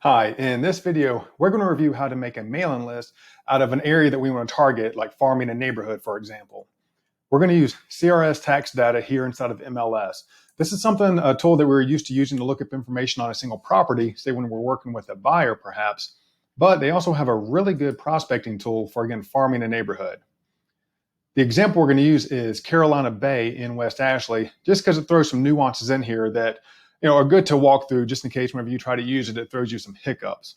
Hi, in this video, we're going to review how to make a mailing list out of an area that we want to target, like farming a neighborhood, for example. We're going to use CRS Tax Data here inside of MLS. This is a tool that we're used to using to look up information on a single property, say when we're working with a buyer perhaps, but they also have a really good prospecting tool for, again, farming a neighborhood. The example we're going to use is Carolina Bay in West Ashley, just because it throws some nuances in here that are good to walk through just in case whenever you try to use it, it throws you some hiccups.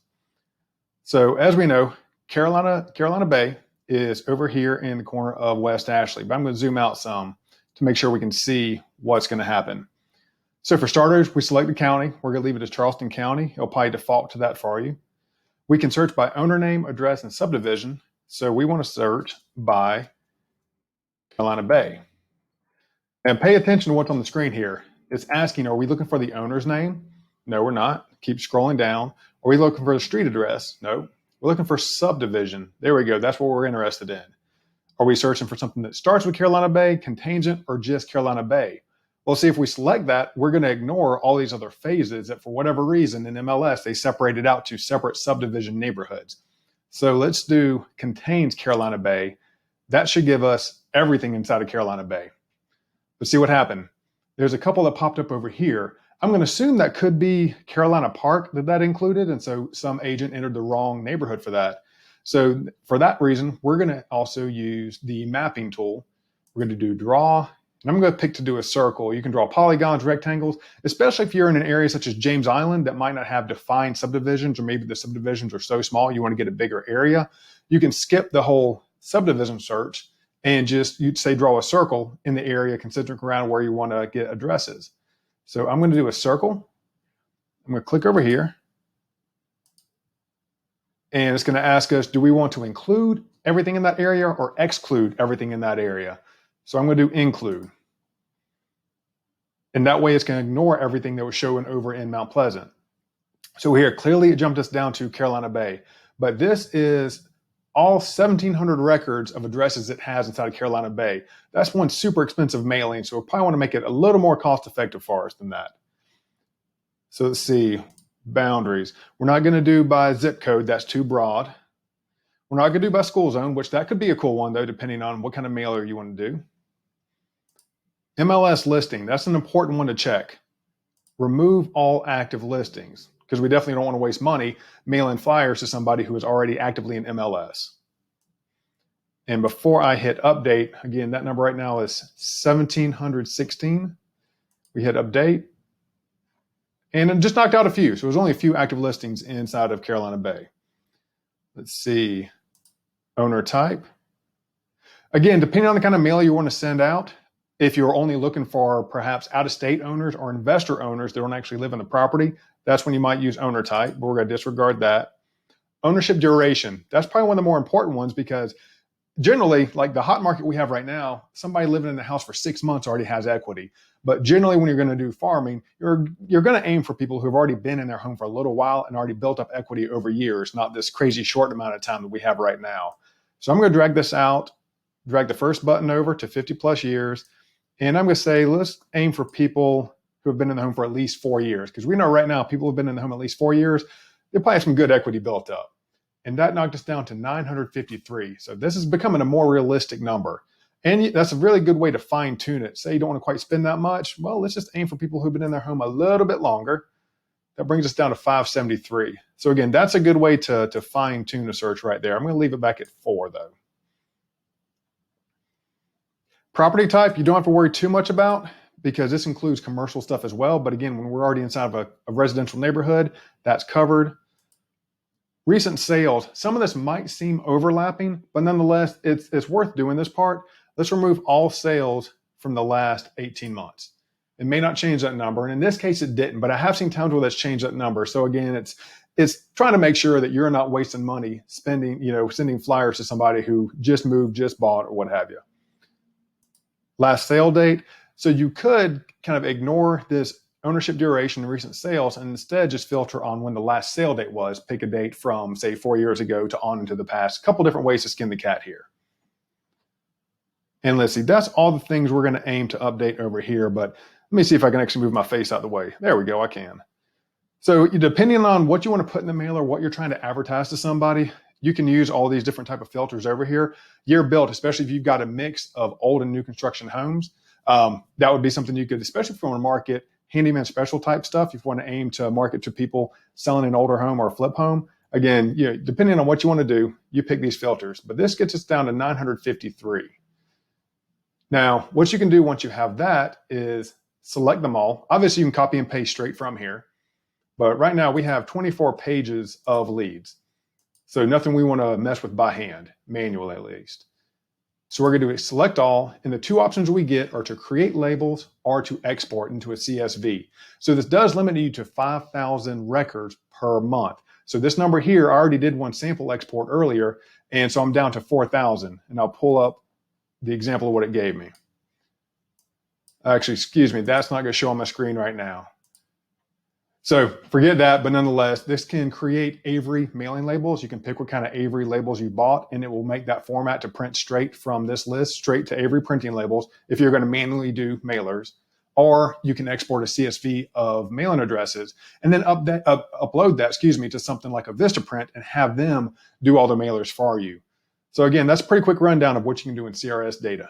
So as we know, Carolina Bay is over here in the corner of West Ashley, but I'm going to zoom out some to make sure we can see what's going to happen. So for starters, we select the county. We're going to leave it as Charleston County. It'll probably default to that for you. We can search by owner name, address, and subdivision. So we want to search by Carolina Bay. And pay attention to what's on the screen here. It's asking, are we looking for the owner's name? No, we're not. Keep scrolling down. Are we looking for the street address? No. We're looking for subdivision. There we go. That's what we're interested in. Are we searching for something that starts with Carolina Bay, contingent, or just Carolina Bay? Well, see, if we select that, we're going to ignore all these other phases that for whatever reason in MLS, they separated out to separate subdivision neighborhoods. So let's do contains Carolina Bay. That should give us everything inside of Carolina Bay. But see what happened. There's a couple that popped up over here. I'm going to assume that could be Carolina Park that included. And so some agent entered the wrong neighborhood for that. So for that reason, we're going to also use the mapping tool. We're going to do draw, and I'm going to pick to do a circle. You can draw polygons, rectangles, especially if you're in an area such as James Island that might not have defined subdivisions, or maybe the subdivisions are so small you want to get a bigger area. You can skip the whole subdivision search and you'd say draw a circle in the area concentric around where you want to get addresses. So I'm going to do a circle. I'm going to click over here. And it's going to ask us, do we want to include everything in that area or exclude everything in that area? So I'm going to do include. And that way it's going to ignore everything that was showing over in Mount Pleasant. So here, clearly it jumped us down to Carolina Bay. But this is all 1,700 records of addresses it has inside of Carolina Bay. That's one super expensive mailing, so we probably want to make it a little more cost-effective for us than that. So let's see, boundaries. We're not going to do by zip code, that's too broad. We're not going to do by school zone, which that could be a cool one though, depending on what kind of mailer you want to do. MLS listing, that's an important one to check. Remove all active listings, because we definitely don't want to waste money mailing flyers to somebody who is already actively in MLS. And before I hit update, again, that number right now is 1,716. We hit update, and it just knocked out a few. So there's only a few active listings inside of Carolina Bay. Let's see, owner type. Again, depending on the kind of mail you want to send out, if you're only looking for perhaps out-of-state owners or investor owners that don't actually live in the property, that's when you might use owner type, but we're going to disregard that. Ownership duration, that's probably one of the more important ones, because generally, like the hot market we have right now, somebody living in the house for 6 months already has equity. But generally, when you're going to do farming, you're going to aim for people who have already been in their home for a little while and already built up equity over years, not this crazy short amount of time that we have right now. So I'm going to drag this out, drag the first button over to 50 plus years. And I'm going to say, let's aim for people who have been in the home for at least 4 years. Because we know right now, people who have been in the home at least 4 years, they probably have some good equity built up. And that knocked us down to 953. So this is becoming a more realistic number. And that's a really good way to fine tune it. Say you don't want to quite spend that much. Well, let's just aim for people who've been in their home a little bit longer. That brings us down to 573. So again, that's a good way to fine tune a search right there. I'm going to leave it back at 4 though. Property type, you don't have to worry too much about, because this includes commercial stuff as well. But again, when we're already inside of a residential neighborhood, that's covered. Recent sales, some of this might seem overlapping, but nonetheless, it's worth doing this part. Let's remove all sales from the last 18 months. It may not change that number. And in this case, it didn't, but I have seen times where that's changed that number. So again, it's trying to make sure that you're not wasting money sending flyers to somebody who just moved, just bought, or what have you. Last sale date. So you could kind of ignore this ownership duration and recent sales and instead just filter on when the last sale date was. Pick a date from, say, 4 years ago to on into the past. A couple different ways to skin the cat here. And let's see, that's all the things we're going to aim to update over here. But let me see if I can actually move my face out of the way. There we go, I can. So depending on what you want to put in the mailer, what you're trying to advertise to somebody, you can use all these different type of filters over here. Year built, especially if you've got a mix of old and new construction homes, that would be something you could, especially if you want to market handyman special type stuff. If you want to aim to market to people selling an older home or a flip home, again, depending on what you want to do, you pick these filters. But this gets us down to 953. Now, what you can do once you have that is select them all. Obviously, you can copy and paste straight from here. But right now we have 24 pages of leads. So nothing we want to mess with by hand, manually at least. So we're going to do a select all, and the two options we get are to create labels or to export into a CSV. So this does limit you to 5,000 records per month. So this number here, I already did one sample export earlier, and so I'm down to 4,000, and I'll pull up the example of what it gave me. Actually, excuse me, that's not going to show on my screen right now. So forget that, but nonetheless, this can create Avery mailing labels. You can pick what kind of Avery labels you bought, and it will make that format to print straight from this list, straight to Avery printing labels if you're going to manually do mailers. Or you can export a CSV of mailing addresses and then upload that, to something like a Vistaprint and have them do all the mailers for you. So again, that's a pretty quick rundown of what you can do in CRS data.